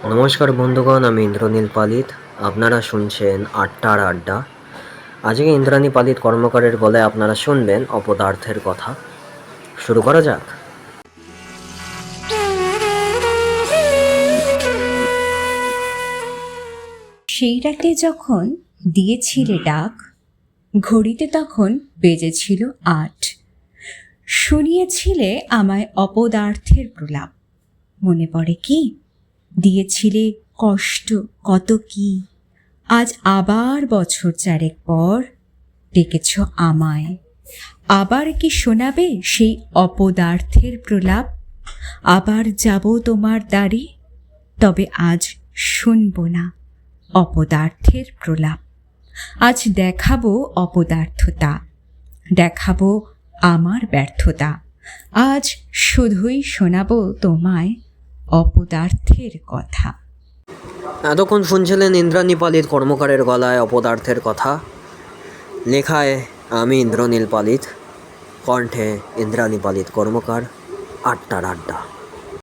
নমস্কার বন্ধুগণ, আমি ইন্দ্রনীল পালিত। আপনারা শুনছেন আড্ডার আড্ডা। আজকে ইন্দ্রাণী পালিত কর্মকারের গলায় আপনারা শুনবেন অপদার্থের কথা। শুরু করা যাক। সেই রাতে যখন দিয়েছিলে ডাক, ঘড়িতে তখন বেজেছিল ৮। শুনিয়েছিলে আমায় অপদার্থের প্রলাপ। মনে পড়ে কি দিয়েছিলে কষ্ট কত কি? আজ আবার বছর চারেক পর ডেকেছ আমায়। আবার কি শোনাবে সেই অপদার্থের প্রলাপ? আবার যাব তোমার দ্বারে, তবে আজ শুনব না অপদার্থের প্রলাপ। আজ দেখাবো অপদার্থতা, দেখাবো আমার ব্যর্থতা। আজ শুধুই শোনাবো তোমায় অপদার্থের কথা। এতক্ষণ শুনছিলেন ইন্দ্রাণী পালিত কর্মকারের গলায় অপদার্থের কথা। লেখায় আমি ইন্দ্রনীল পালিত, কণ্ঠে ইন্দ্রাণী পালিত কর্মকার। আড্ডার আড্ডা।